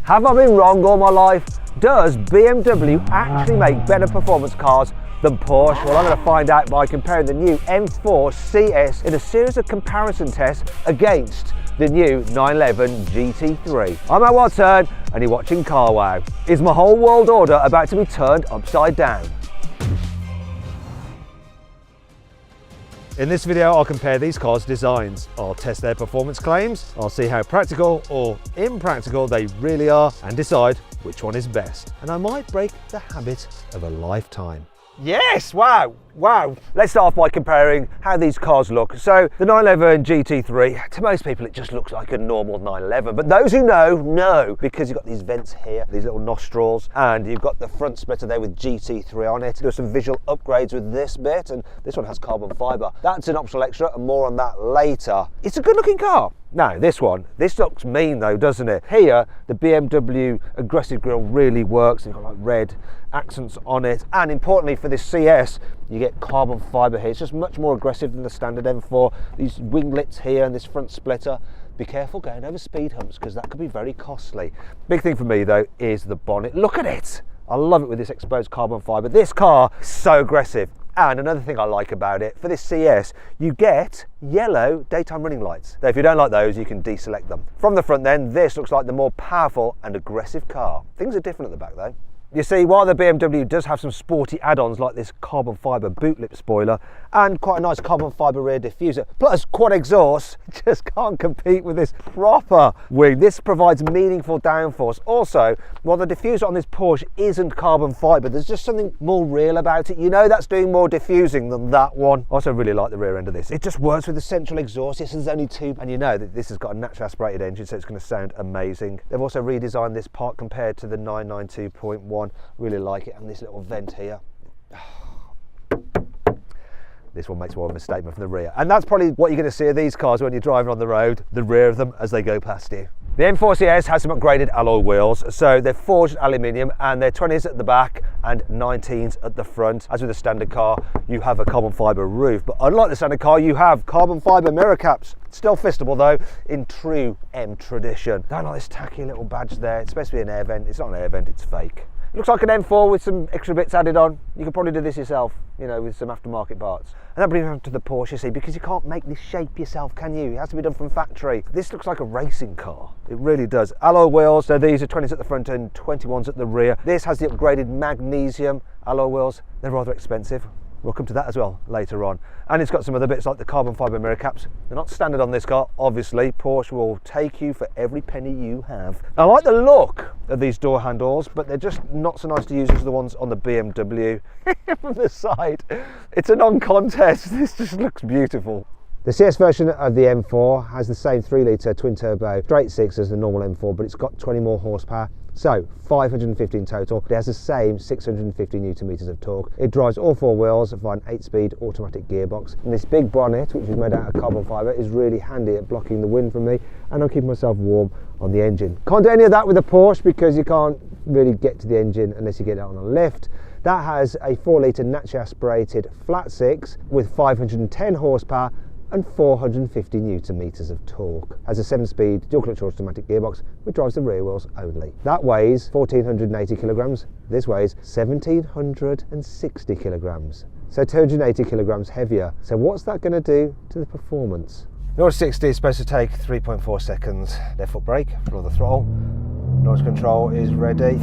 Have I been wrong all my life? Does BMW actually make better performance cars than Porsche? Well, I'm going to find out by comparing the new M4 CS in a series of comparison tests against the new 911 GT3. I'm Matt Watson and you're watching CarWow. Is my whole world order about to be turned upside down? In this video, I'll compare these cars' designs. I'll test their performance claims, I'll see how practical or impractical they really are, and decide which one is best. And I might break the habit of a lifetime. Yes, wow. Let's start off by comparing how these cars look. So the 911 GT3, to most people it just looks like a normal 911, but those who know, because you've got these vents here, these little nostrils, and you've got the front splitter there with GT3 on it. There's some visual upgrades with this bit, and this one has carbon fibre. That's an optional extra, and more on that later. It's a good looking car. Now this looks mean though, doesn't it? Here, the BMW aggressive grille really works. You've got like red accents on it, and importantly for this CS, you get carbon fibre here. It's just much more aggressive than the standard M4. These winglets here and this front splitter. Be careful going over speed humps because that could be very costly. Big thing for me though is the bonnet. Look at it. I love it with this exposed carbon fibre. This car is so aggressive. And another thing I like about it, for this CS, you get yellow daytime running lights. Now, if you don't like those, you can deselect them. From the front then, this looks like the more powerful and aggressive car. Things are different at the back though. You see, while the BMW does have some sporty add-ons like this carbon fibre boot lip spoiler and quite a nice carbon fibre rear diffuser, plus quad exhaust, just can't compete with this proper wing. This provides meaningful downforce. Also, while the diffuser on this Porsche isn't carbon fibre, there's just something more real about it. You know that's doing more diffusing than that one. I also really like the rear end of this. It just works with the central exhaust. This is only two, and you know that this has got a naturally aspirated engine, so it's going to sound amazing. They've also redesigned this part compared to the 992.1. Really like it, and this little vent here. This one makes more of a statement from the rear, and that's probably what you're going to see of these cars when you're driving on the road, the rear of them as they go past you. The M4 CS has some upgraded alloy wheels, so they're forged aluminium and they're 20s at the back and 19s at the front. As with the standard car, you have a carbon fibre roof, but unlike the standard car, you have carbon fibre mirror caps. Still fistable though, in true M tradition. Don't like this tacky little badge there. It's supposed to be an air vent. It's not an air vent, it's fake. It looks like an M4 with some extra bits added on. You could probably do this yourself, you know, with some aftermarket parts. And that brings me to the Porsche, you see, because you can't make this shape yourself, can you? It has to be done from factory. This looks like a racing car. It really does. Alloy wheels, so these are 20s at the front and 21s at the rear. This has the upgraded magnesium alloy wheels. They're rather expensive. We'll come to that as well later on. And it's got some other bits like the carbon fibre mirror caps. They're not standard on this car, obviously. Porsche will take you for every penny you have. I like the look of these door handles, but they're just not so nice to use as the ones on the BMW. From the side, it's a non-contest. This just looks beautiful. The CS version of the M4 has the same 3-litre twin-turbo straight six as the normal M4, but it's got 20 more horsepower, so 550 in total. It has the same 650 Nm of torque. It drives all four wheels via an 8-speed automatic gearbox. And this big bonnet, which is made out of carbon fibre, is really handy at blocking the wind from me, and I'm keeping myself warm on the engine. Can't do any of that with a Porsche because you can't really get to the engine unless you get it on a lift. That has a 4-litre naturally aspirated flat six with 510 horsepower and 450 Nm of torque. Has a 7-speed dual clutch automatic gearbox which drives the rear wheels only. That weighs 1480 kilograms. This weighs 1760 kilograms. So 280 kilograms heavier. So what's that going to do to the performance? 0 to 60 is supposed to take 3.4 seconds. Left foot brake, floor the throttle. Noise control is ready.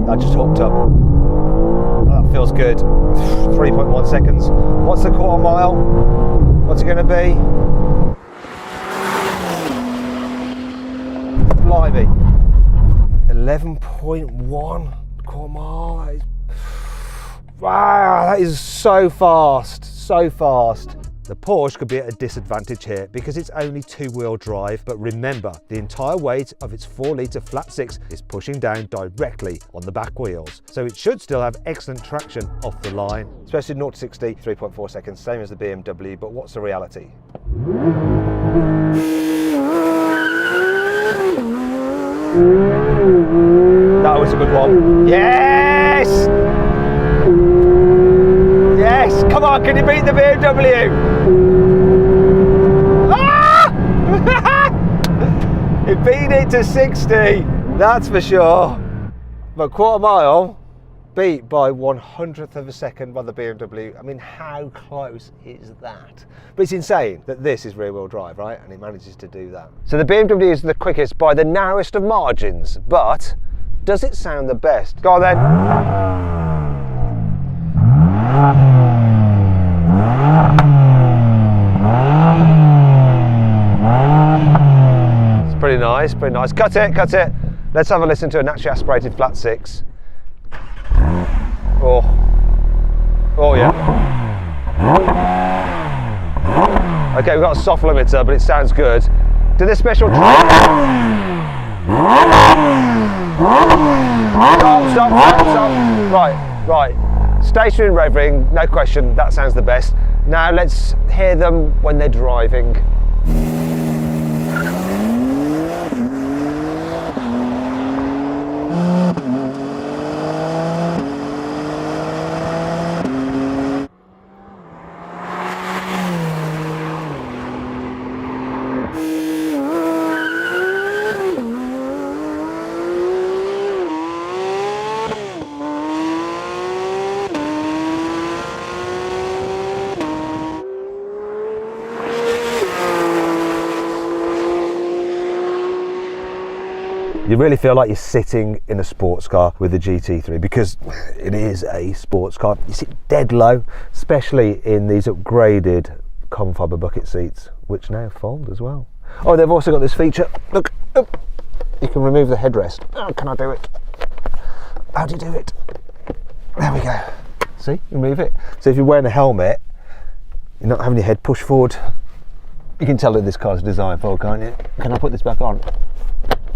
That just hooked up. That feels good. 3.1 seconds. What's the quarter mile? What's it going to be? Blimey. 11.1 quarter mile. That is... Wow, that is so fast. So fast. The Porsche could be at a disadvantage here because it's only two-wheel drive, but remember, the entire weight of its 4-litre flat six is pushing down directly on the back wheels, so it should still have excellent traction off the line. Especially 0 to 60, 3.4 seconds, same as the BMW, but what's the reality? That was a good one. Yes! Yes! Come on, can you beat the BMW? Ah! beat it to 60, that's for sure. But quarter mile, beat by 1/100th of a second by the BMW. I mean, how close is that? But it's insane that this is rear wheel drive, right? And it manages to do that. So the BMW is the quickest by the narrowest of margins, but does it sound the best? Go on then. It's pretty nice, pretty nice. Cut it, cut it. Let's have a listen to a naturally aspirated flat six. Oh, oh yeah. Okay, we've got a soft limiter, but it sounds good. Do this special stop, stop. Right. Stationary revving, no question, that sounds the best. Now let's hear them when they're driving. You really feel like you're sitting in a sports car with the GT3 because it is a sports car. You sit dead low, especially in these upgraded carbon fibre bucket seats, which now fold as well. Oh, they've also got this feature. Look, you can remove the headrest. Oh, can I do it? How do you do it? There we go. See, you move it. So if you're wearing a helmet, you're not having your head pushed forward. You can tell that this car's designed for, can't you? Can I put this back on?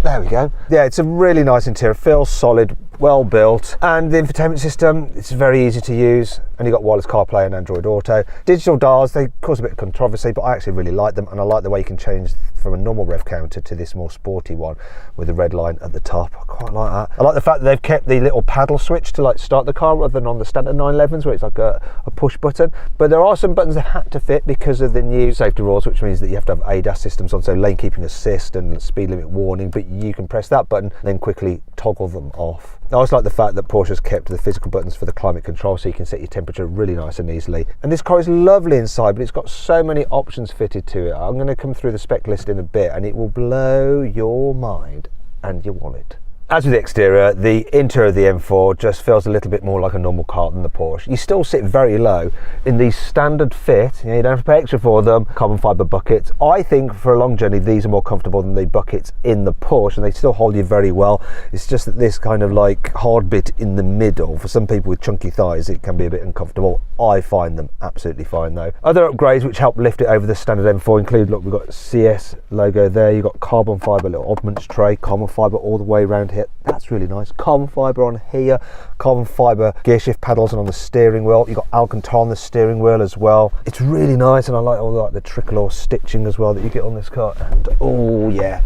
There we go. Yeah, it's a really nice interior, feels solid, well built, and the infotainment system, it's very easy to use, and you've got wireless CarPlay and Android Auto. Digital dials, they cause a bit of controversy, but I actually really like them, and I like the way you can change from a normal rev counter to this more sporty one with the red line at the top. I quite like that. I like the fact that they've kept the little paddle switch to like start the car rather than on the standard 911s where it's like a push button, but there are some buttons that had to fit because of the new safety rules, which means that you have to have ADAS systems on, so lane keeping assist and speed limit warning, but you can press that button then quickly toggle them off. I also like the fact that Porsche's kept the physical buttons for the climate control, so you can set your temperature really nice and easily. And this car is lovely inside, but it's got so many options fitted to it. I'm going to come through the spec list in a bit and it will blow your mind and your wallet. As with the exterior, the interior of the M4 just feels a little bit more like a normal car than the Porsche. You still sit very low in these standard fit, you don't have to pay extra for them, carbon fibre buckets. I think for a long journey these are more comfortable than the buckets in the Porsche, and they still hold you very well. It's just that this kind of like hard bit in the middle, for some people with chunky thighs, it can be a bit uncomfortable. I find them absolutely fine though. Other upgrades which help lift it over the standard M4 include, look, we've got CS logo there, you've got carbon fibre little oddments tray, carbon fibre all the way around here. That's really nice. Carbon fibre on here, carbon fibre gear shift paddles and on the steering wheel. You've got Alcantara on the steering wheel as well. It's really nice, and I like all the tricolor stitching as well that you get on this car. And oh yeah,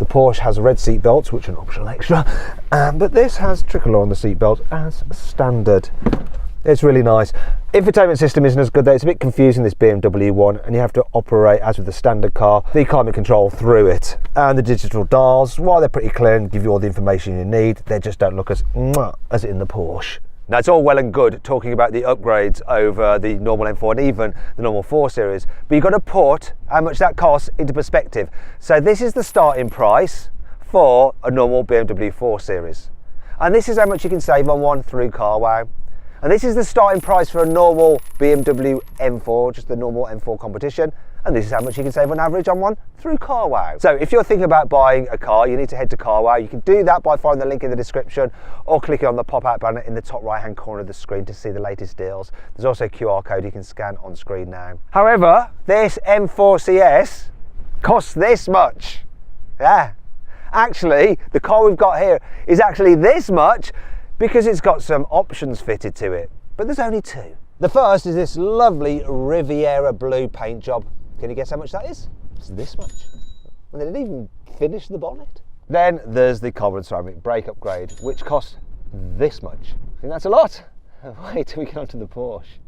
the Porsche has red seat belts, which are an optional extra, but this has tricolor on the seat belt as standard. It's really nice. Infotainment system isn't as good though. It's a bit confusing, this BMW one, and you have to operate, as with the standard car, the climate control through it. And the digital dials, while they're pretty clear and give you all the information you need, they just don't look as mwah as in the Porsche. Now, it's all well and good talking about the upgrades over the normal M4 and even the normal 4 Series, but you've got to put how much that costs into perspective. So this is the starting price for a normal BMW 4 Series. And this is how much you can save on one through CarWow. And this is the starting price for a normal BMW M4, just the normal M4 competition. And this is how much you can save on average on one through CarWow. So if you're thinking about buying a car, you need to head to CarWow. You can do that by following the link in the description or clicking on the pop-out banner in the top right-hand corner of the screen to see the latest deals. There's also a QR code you can scan on screen now. However, this M4 CS costs this much. Yeah. Actually, the car we've got here is actually this much, because it's got some options fitted to it, but there's only two. The first is this lovely Riviera blue paint job. Can you guess how much that is? It's this much. And they didn't even finish the bonnet. Then there's the carbon ceramic brake upgrade, which costs this much. I think that's a lot. Wait till we get onto the Porsche.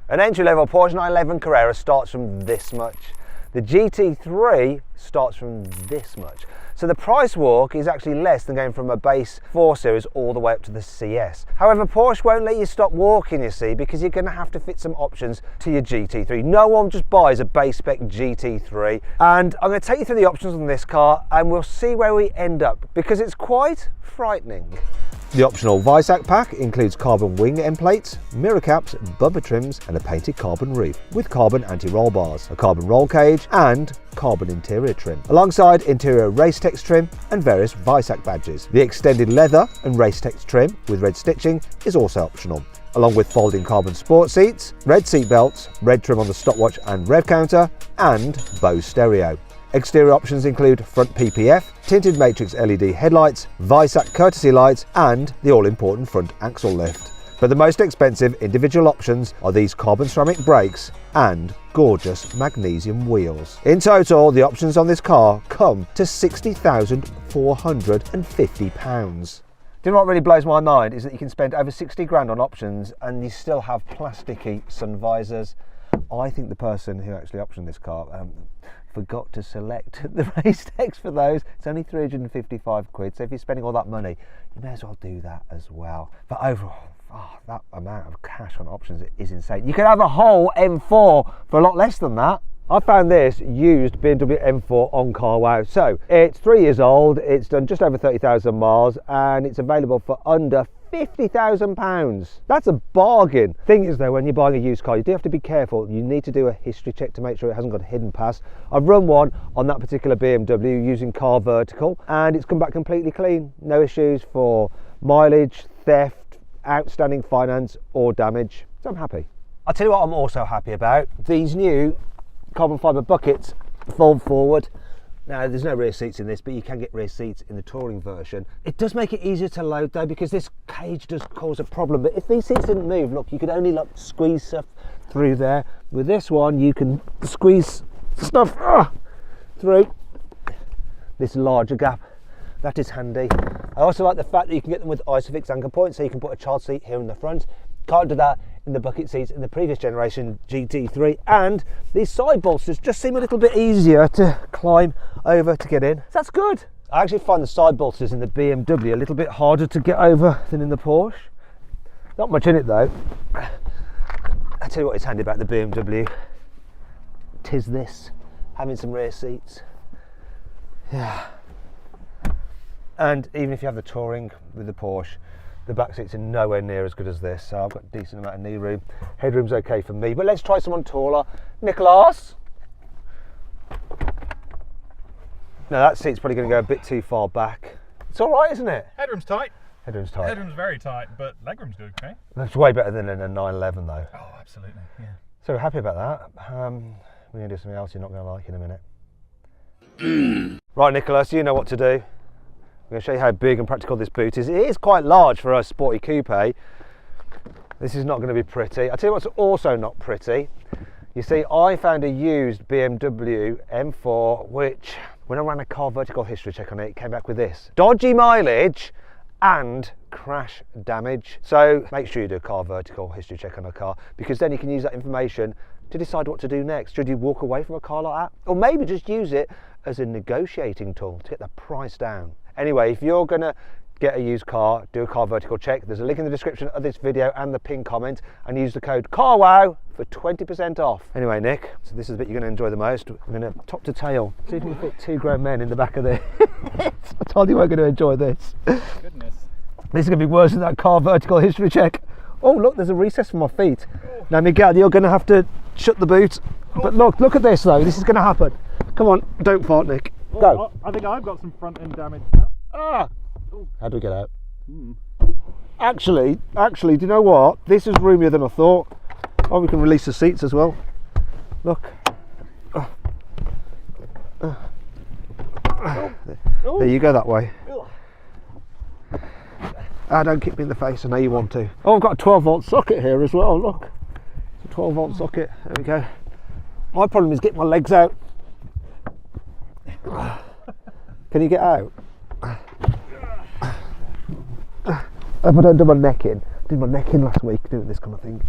An entry-level Porsche 911 Carrera starts from this much. The GT3 starts from this much. So the price walk is actually less than going from a base 4 Series all the way up to the CS. However, Porsche won't let you stop walking, you see, because you're going to have to fit some options to your GT3. No one just buys a base spec GT3. And I'm going to take you through the options on this car and we'll see where we end up, because it's quite frightening. The optional Visac pack includes carbon wing end plates, mirror caps, bumper trims and a painted carbon roof with carbon anti-roll bars, a carbon roll cage and carbon interior trim, alongside interior Racetex trim and various Visac badges. The extended leather and Racetex trim with red stitching is also optional, along with folding carbon sport seats, red seat belts, red trim on the stopwatch and rev counter and Bose stereo. Exterior options include front PPF, tinted matrix LED headlights, Visac courtesy lights and the all-important front axle lift. But the most expensive individual options are these carbon ceramic brakes and gorgeous magnesium wheels. In total, the options on this car come to £60,450. Do you know what really blows my mind is that you can spend over 60 grand on options and you still have plasticky sun visors. I think the person who actually optioned this car forgot to select the Racetex for those. It's only 355 quid, so if you're spending all that money, you may as well do that as well. But overall, that amount of cash on options is insane. You could have a whole M4 for a lot less than that. I found this used BMW M4 on carwow. So it's 3 years old, it's done just over 30,000 miles and it's available for under £50,000. That's a bargain. Thing is though, when you're buying a used car, you do have to be careful. You need to do a history check to make sure it hasn't got a hidden pass. I've run one on that particular BMW using Car Vertical and it's come back completely clean. No issues for mileage, theft, outstanding finance or damage. So I'm happy. I'll tell you what I'm also happy about. These new carbon fibre buckets fold forward. Now there's no rear seats in this, but you can get rear seats in the touring version. It does make it easier to load though, because this cage does cause a problem. But if these seats didn't move, look, you could only like squeeze stuff through there. With this one, you can squeeze stuff through this larger gap. That is handy. I also like the fact that you can get them with Isofix anchor points, so you can put a child seat here in the front. Can't do that in the bucket seats in the previous generation GT3, and these side bolsters just seem a little bit easier to climb over to get in. So that's good. I actually find the side bolsters in the BMW a little bit harder to get over than in the Porsche. Not much in it though. I tell you what is handy about the BMW. Tis this, having some rear seats. Yeah. And even if you have the touring with the Porsche, the back seats are nowhere near as good as this, so I've got a decent amount of knee room. Headroom's okay for me, but let's try someone taller. Nicholas? No, that seat's probably going to go a bit too far back. It's all right, isn't it? Headroom's tight. Headroom's tight. Headroom's very tight, but legroom's good, okay? That's way better than in a 911 though. Oh, absolutely, yeah. So we're happy about that. We're going to do something else you're not going to like in a minute. Right, Nicholas, you know what to do. I'm going to show you how big and practical this boot is. It is quite large for a sporty coupe. This is not going to be pretty. I'll tell you what's also not pretty. You see, I found a used BMW M4, which, when I ran a Car Vertical history check on it, it came back with this: dodgy mileage and crash damage. So make sure you do a Car Vertical history check on a car, because then you can use that information to decide what to do next. Should you walk away from a car like that? Or maybe just use it as a negotiating tool to get the price down. Anyway, if you're gonna get a used car, do a Car Vertical check. There's a link in the description of this video and the pinned comment, and use the code CARWOW for 20% off. Anyway, Nick, so this is the bit you're gonna enjoy the most. We're gonna top to tail, see if we can fit 2 grown men in the back of this. I told you we're gonna enjoy this. Goodness. This is gonna be worse than that Car Vertical history check. Oh look, there's a recess for my feet. Now Miguel, you're gonna have to shut the boot. But look at this though, this is gonna happen. Come on, don't fart, Nick. Go. I think I've got some front end damage. Ah! How do we get out? Actually, do you know what? This is roomier than I thought. Oh, we can release the seats as well. Look. There you go, that way. Don't kick me in the face, I know you want to. Oh, I've got a 12-volt socket here as well, look. It's a 12-volt socket, there we go. My problem is getting my legs out. Can you get out? If I don't do my neck in. I did my neck in last week doing this kind of thing.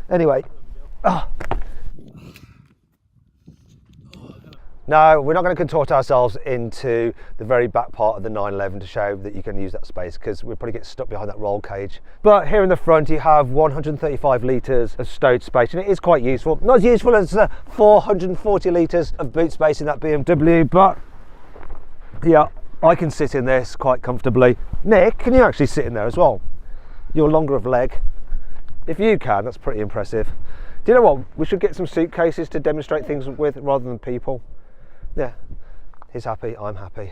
Anyway. No, we're not going to contort ourselves into the very back part of the 911 to show that you can use that space, because we'll probably get stuck behind that roll cage. But here in the front you have 135 litres of stowed space, and it is quite useful. Not as useful as 440 litres of boot space in that BMW, but yeah, I can sit in this quite comfortably. Nick, can you actually sit in there as well? You're longer of leg. If you can, that's pretty impressive. Do you know what? We should get some suitcases to demonstrate things with rather than people. Yeah, he's happy, I'm happy.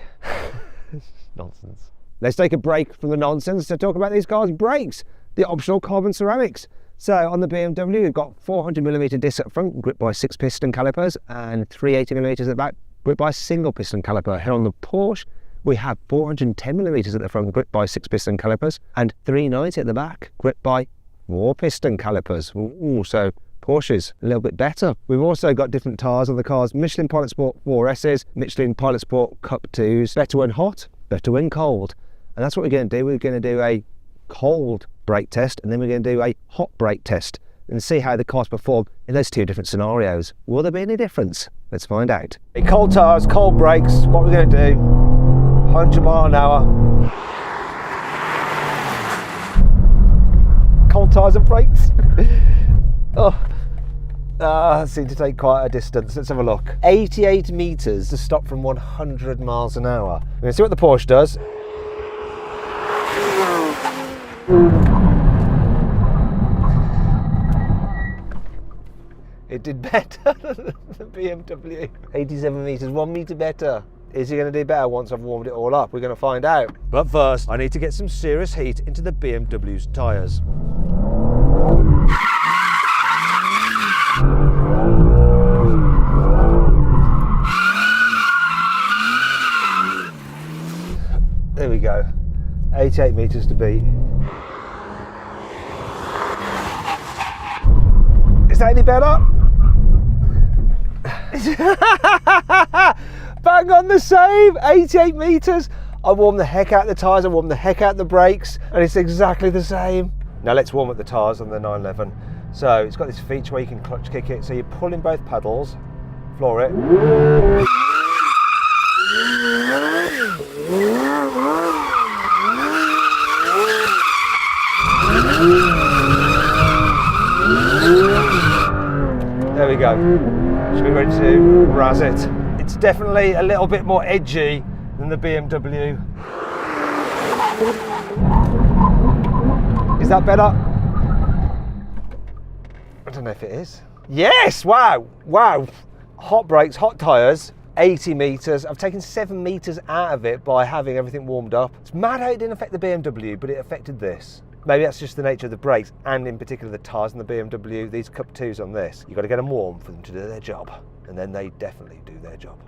Nonsense. Let's take a break from the nonsense to talk about these cars' brakes, the optional carbon ceramics. So on the BMW, we've got 400mm disc up front, gripped by 6 piston calipers, and 380mm at the back, gripped by a single piston caliper. Here on the Porsche, we have 410mm at the front, gripped by 6 piston calipers, and 390 at the back, gripped by 4 piston calipers. Ooh, so Porsche's a little bit better. We've also got different tyres on the cars: Michelin Pilot Sport 4S's, Michelin Pilot Sport Cup 2s, better when hot, better when cold. And that's what we're going to do. We're going to do a cold brake test, and then we're going to do a hot brake test and see how the cars perform in those 2 different scenarios. Will there be any difference? Let's find out. Cold tyres, cold brakes, what we're going to do, 100 mile an hour. Cold tyres and brakes. That seemed to take quite a distance. Let's have a look. 88 metres to stop from 100 miles an hour. We're going to see what the Porsche does. It did better than the BMW. 87 metres, 1 metre better. Is he going to do better once I've warmed it all up? We're going to find out. But first, I need to get some serious heat into the BMW's tyres. There we go. 88 metres to beat. Is that any better? Bang on the same, 88 metres. I warmed the heck out the tyres, I warmed the heck out the brakes, and it's exactly the same. Now let's warm up the tyres on the 911. So it's got this feature where you can clutch kick it, so you pull in both pedals, floor it. There we go. Should be ready to razz it. It's definitely a little bit more edgy than the BMW. Is that better? I don't know if it is. Yes! Wow! Wow! Hot brakes, hot tyres, 80 metres. I've taken 7 metres out of it by having everything warmed up. It's mad how it didn't affect the BMW, but it affected this. Maybe that's just the nature of the brakes, and in particular the tyres in the BMW. These Cup 2s on this, you've got to get them warm for them to do their job, and then they definitely do their job.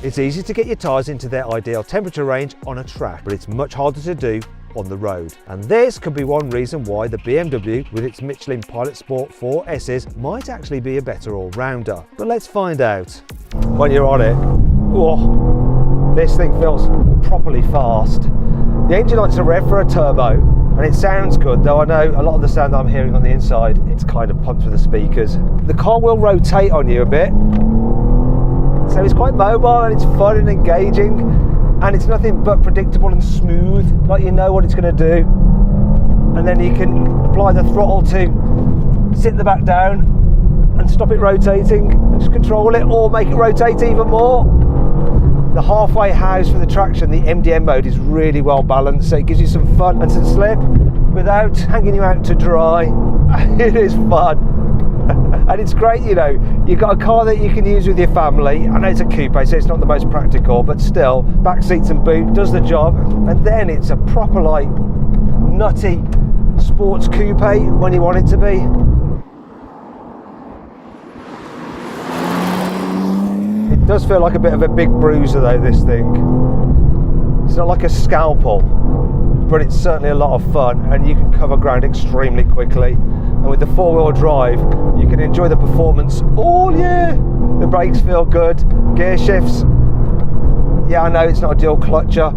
It's easy to get your tyres into their ideal temperature range on a track, but it's much harder to do on the road. And this could be one reason why the BMW with its Michelin Pilot Sport 4S's might actually be a better all-rounder. But let's find out. When you're on it, oh, this thing feels properly fast. The engine likes to rev for a turbo, and it sounds good, though I know a lot of the sound that I'm hearing on the inside, it's kind of pumped with the speakers. The car will rotate on you a bit, so it's quite mobile and it's fun and engaging, and it's nothing but predictable and smooth, like you know what it's going to do. And then you can apply the throttle to sit the back down and stop it rotating, and just control it or make it rotate even more. The halfway house for the traction, the MDM mode, is really well balanced, so it gives you some fun and some slip without hanging you out to dry. It is fun. And it's great, you know, you've got a car that you can use with your family. I know it's a coupe, so it's not the most practical, but still, back seats and boot does the job. And then it's a proper, like, nutty sports coupe when you want it to be. It does feel like a bit of a big bruiser though, this thing. It's not like a scalpel, but it's certainly a lot of fun, and you can cover ground extremely quickly. And with the 4-wheel drive, you can enjoy the performance all year. The brakes feel good, gear shifts. Yeah, I know it's not a dual clutcher,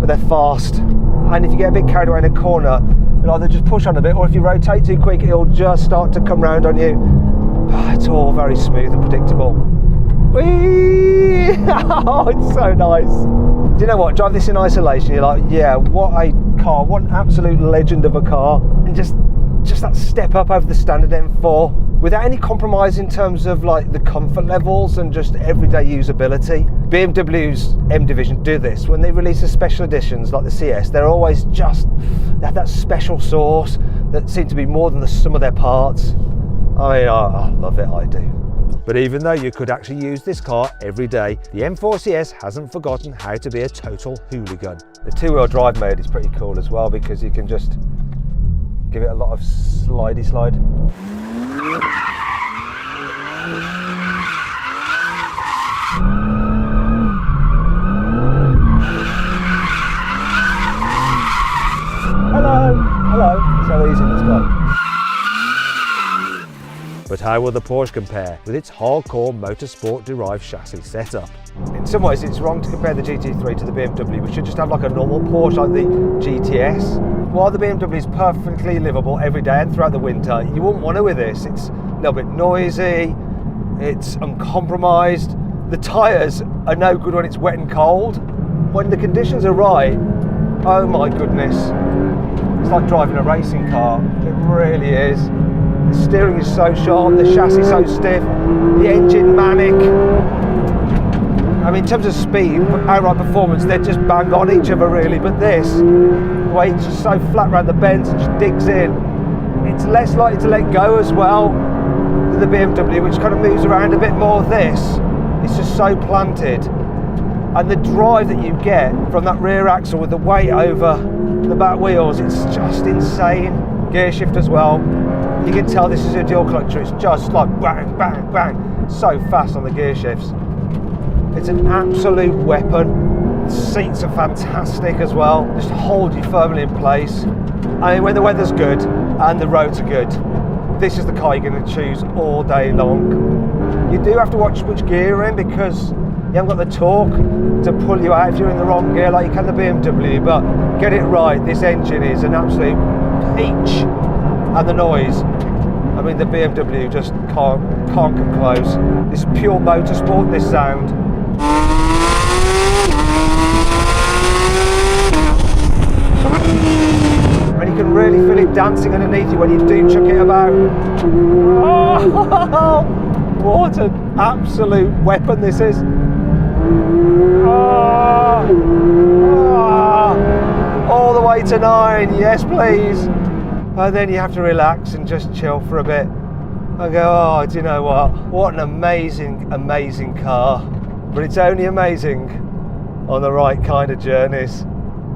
but they're fast. And if you get a bit carried away in a corner, you'll either just push on a bit, or if you rotate too quick, it'll just start to come round on you. It's all very smooth and predictable. Whee! Oh, it's so nice. Do you know what? Drive this in isolation, you're like, yeah, what a car, what an absolute legend of a car. And just that step up over the standard M4 without any compromise in terms of like the comfort levels and just everyday usability. BMW's M Division do this. When they release the special editions like the CS, they're always they have that special sauce that seems to be more than the sum of their parts. I mean, I love it, I do. But even though you could actually use this car every day, the M4 CS hasn't forgotten how to be a total hooligan. The two-wheel drive mode is pretty cool as well because you can just give it a lot of slidey slide. Hello, it's so easy this guy. But how will the Porsche compare with its hardcore motorsport-derived chassis setup? In some ways, it's wrong to compare the GT3 to the BMW. We should just have like a normal Porsche like the GTS. While the BMW is perfectly livable every day and throughout the winter, you wouldn't want to with this. It's a little bit noisy, it's uncompromised. The tyres are no good when it's wet and cold. When the conditions are right, oh my goodness. It's like driving a racing car, it really is. The steering is so sharp, the chassis so stiff, the engine manic. I mean, in terms of speed, outright performance, they're just bang on each other really, but this, the way it's just so flat around the bends and just digs in, it's less likely to let go as well than the BMW, which kind of moves around a bit more. This, it's just so planted. And the drive that you get from that rear axle with the weight over the back wheels, it's just insane. Gear shift as well. You can tell this is a dual clutcher. It's just like bang, bang, bang. So fast on the gear shifts. It's an absolute weapon. The seats are fantastic as well. Just hold you firmly in place. I mean, when the weather's good and the roads are good, this is the car you're going to choose all day long. You do have to watch which gear you're in because you haven't got the torque to pull you out if you're in the wrong gear like you can the BMW, but get it right, this engine is an absolute peach. And the noise, I mean the BMW just can't come close. This pure motorsport, this sound. And you can really feel it dancing underneath you when you do chuck it about. Oh, what an absolute weapon this is. All the way to 9, yes please. And then you have to relax and just chill for a bit and go, oh, do you know what an amazing, amazing car. But it's only amazing on the right kind of journeys.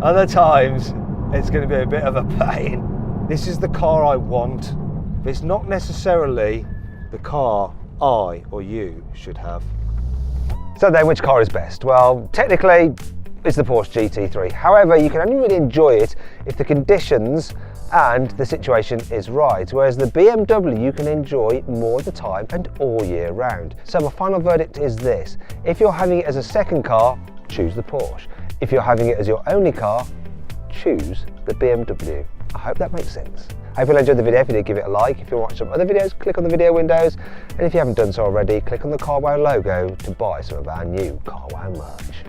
Other times it's going to be a bit of a pain. This is the car I want, but it's not necessarily the car I or you should have. So then, which car is best? Well, technically it's the Porsche GT3. However, you can only really enjoy it if the conditions and the situation is right, whereas the BMW you can enjoy more of the time and all year round. So my final verdict is this: if you're having it as a second car, choose the Porsche. If you're having it as your only car, choose the BMW. I hope that makes sense. I hope you enjoyed the video. If you did, give it a like. If you want to watch some other videos, click on the video windows, and if you haven't done so already, click on the Carwow logo to buy some of our new Carwow merch.